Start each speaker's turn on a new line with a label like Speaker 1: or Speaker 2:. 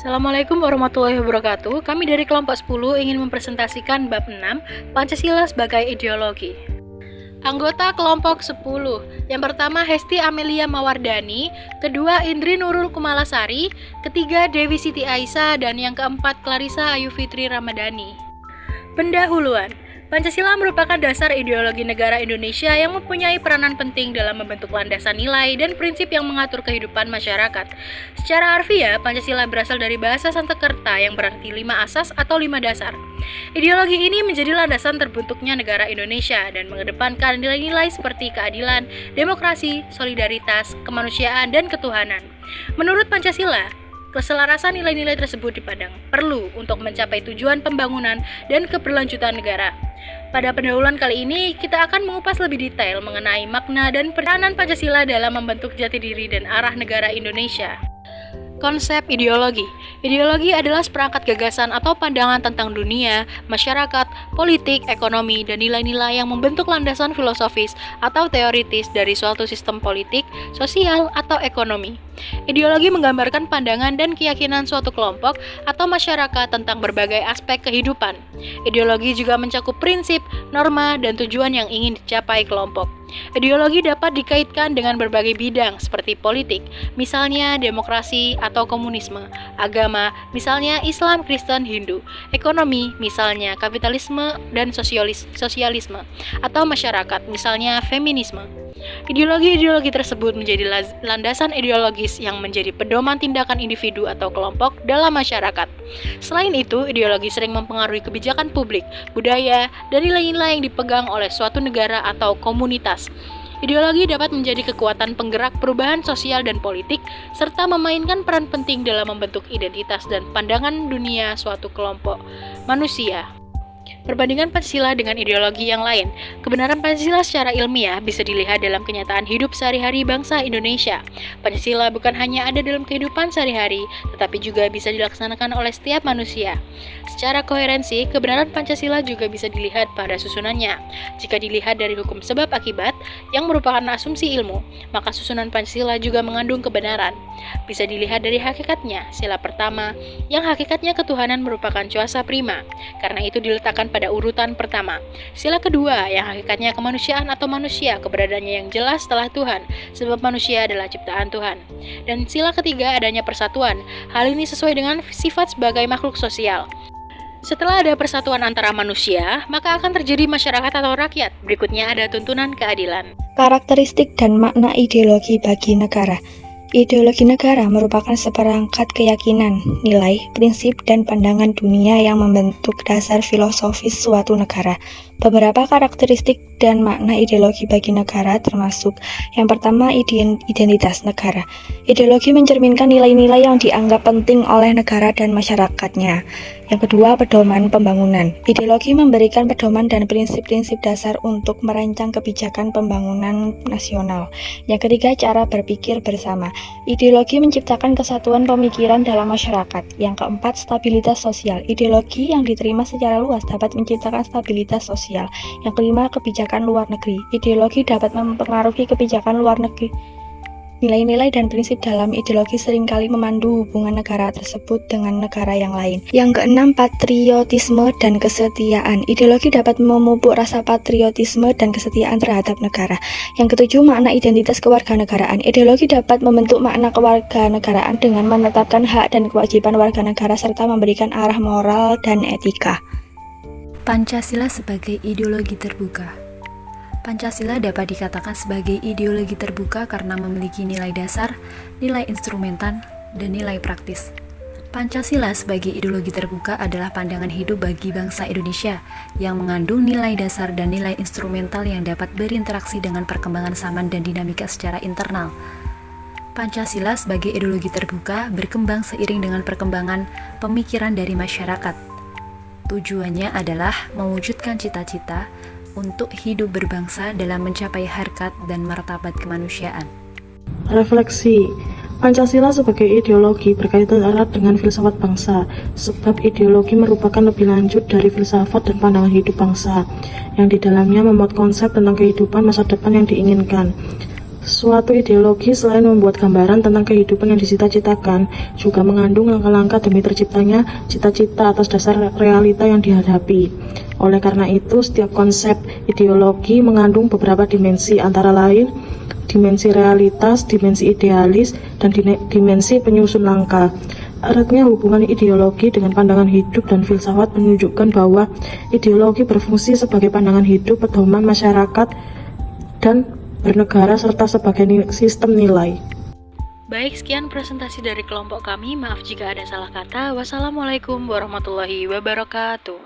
Speaker 1: Assalamualaikum warahmatullahi wabarakatuh. Kami dari kelompok 10 ingin mempresentasikan bab 6, Pancasila sebagai ideologi. Anggota kelompok 10, yang pertama Hesti Amelia Mawardani, kedua Indri Nurul Kumalasari, ketiga Dewi Siti Aisyah, dan yang keempat Clarissa Ayu Fitri Ramadhani. Pendahuluan. Pancasila merupakan dasar ideologi negara Indonesia yang mempunyai peranan penting dalam membentuk landasan nilai dan prinsip yang mengatur kehidupan masyarakat. Secara harfiah, Pancasila berasal dari bahasa Sanskerta yang berarti 5 asas atau 5 dasar. Ideologi ini menjadi landasan terbentuknya negara Indonesia dan mengedepankan nilai-nilai seperti keadilan, demokrasi, solidaritas, kemanusiaan, dan ketuhanan. Menurut Pancasila, keselarasan nilai-nilai tersebut dipandang perlu untuk mencapai tujuan pembangunan dan keberlanjutan negara. Pada pendahuluan kali ini, kita akan mengupas lebih detail mengenai makna dan peranan Pancasila dalam membentuk jati diri dan arah negara Indonesia. Konsep ideologi. Ideologi adalah seperangkat gagasan atau pandangan tentang dunia, masyarakat, politik, ekonomi, dan nilai-nilai yang membentuk landasan filosofis atau teoritis dari suatu sistem politik, sosial, atau ekonomi. Ideologi menggambarkan pandangan dan keyakinan suatu kelompok atau masyarakat tentang berbagai aspek kehidupan. Ideologi juga mencakup prinsip, norma, dan tujuan yang ingin dicapai kelompok. Ideologi dapat dikaitkan dengan berbagai bidang seperti politik, misalnya demokrasi atau komunisme, agama, misalnya Islam, Kristen, Hindu, ekonomi, misalnya kapitalisme dan sosialisme, atau masyarakat, misalnya feminisme. Ideologi-ideologi tersebut menjadi landasan ideologis yang menjadi pedoman tindakan individu atau kelompok dalam masyarakat. Selain itu, ideologi sering mempengaruhi kebijakan publik, budaya, dan nilai-nilai yang dipegang oleh suatu negara atau komunitas. Ideologi dapat menjadi kekuatan penggerak perubahan sosial dan politik, serta memainkan peran penting dalam membentuk identitas dan pandangan dunia suatu kelompok manusia. Perbandingan Pancasila dengan ideologi yang lain. Kebenaran Pancasila secara ilmiah bisa dilihat dalam kenyataan hidup sehari-hari bangsa Indonesia. Pancasila bukan hanya ada dalam kehidupan sehari-hari, tetapi juga bisa dilaksanakan oleh setiap manusia. Secara koherensi, kebenaran Pancasila juga bisa dilihat pada susunannya. Jika dilihat dari hukum sebab akibat, yang merupakan asumsi ilmu, maka susunan Pancasila juga mengandung kebenaran. Bisa dilihat dari hakikatnya, sila pertama, yang hakikatnya ketuhanan merupakan kuasa prima, karena itu diletakkan pada urutan pertama. Sila kedua, yang hakikatnya kemanusiaan atau manusia, keberadaannya yang jelas setelah Tuhan, sebab manusia adalah ciptaan Tuhan. Dan sila ketiga, adanya persatuan. Hal ini sesuai dengan sifat sebagai makhluk sosial. Setelah ada persatuan antara manusia, maka akan terjadi masyarakat atau rakyat. Berikutnya ada tuntunan keadilan.
Speaker 2: Karakteristik dan makna ideologi bagi negara. Ideologi negara merupakan seperangkat keyakinan, nilai, prinsip, dan pandangan dunia yang membentuk dasar filosofis suatu negara. Beberapa karakteristik dan makna ideologi bagi negara termasuk yang pertama, identitas negara. Ideologi mencerminkan nilai-nilai yang dianggap penting oleh negara dan masyarakatnya. Yang kedua, pedoman pembangunan. Ideologi memberikan pedoman dan prinsip-prinsip dasar untuk merancang kebijakan pembangunan nasional. Yang ketiga, cara berpikir bersama. Ideologi menciptakan kesatuan pemikiran dalam masyarakat. Yang keempat, stabilitas sosial. Ideologi yang diterima secara luas dapat menciptakan stabilitas sosial. Yang kelima, kebijakan luar negeri. Ideologi dapat mempengaruhi kebijakan luar negeri. Nilai-nilai dan prinsip dalam ideologi seringkali memandu hubungan negara tersebut dengan negara yang lain. Yang keenam, patriotisme dan kesetiaan. Ideologi dapat memupuk rasa patriotisme dan kesetiaan terhadap negara. Yang ketujuh, makna identitas kewarganegaraan. Ideologi dapat membentuk makna kewarganegaraan dengan menetapkan hak dan kewajiban warga negara serta memberikan arah moral dan etika.
Speaker 3: Pancasila sebagai ideologi terbuka. Pancasila dapat dikatakan sebagai ideologi terbuka karena memiliki nilai dasar, nilai instrumentan, dan nilai praktis. Pancasila sebagai ideologi terbuka adalah pandangan hidup bagi bangsa Indonesia yang mengandung nilai dasar dan nilai instrumental yang dapat berinteraksi dengan perkembangan zaman dan dinamika secara internal. Pancasila sebagai ideologi terbuka berkembang seiring dengan perkembangan pemikiran dari masyarakat. Tujuannya adalah mewujudkan cita-cita untuk hidup berbangsa dalam mencapai harkat dan martabat kemanusiaan.
Speaker 4: Refleksi. Pancasila sebagai ideologi berkaitan erat dengan filsafat bangsa, sebab ideologi merupakan lebih lanjut dari filsafat dan pandangan hidup bangsa, yang di dalamnya memuat konsep tentang kehidupan masa depan yang diinginkan. Suatu ideologi selain membuat gambaran tentang kehidupan yang dicita-citakan, juga mengandung langkah-langkah demi terciptanya cita-cita atas dasar realita yang dihadapi. Oleh karena itu, setiap konsep ideologi mengandung beberapa dimensi, antara lain dimensi realitas, dimensi idealis, dan dimensi penyusun langkah. Eratnya hubungan ideologi dengan pandangan hidup dan filsafat menunjukkan bahwa ideologi berfungsi sebagai pandangan hidup, pedoman masyarakat, dan bernegara serta sebagai sistem nilai.
Speaker 1: Baik, sekian presentasi dari kelompok kami. Maaf jika ada salah kata. Wassalamualaikum warahmatullahi wabarakatuh.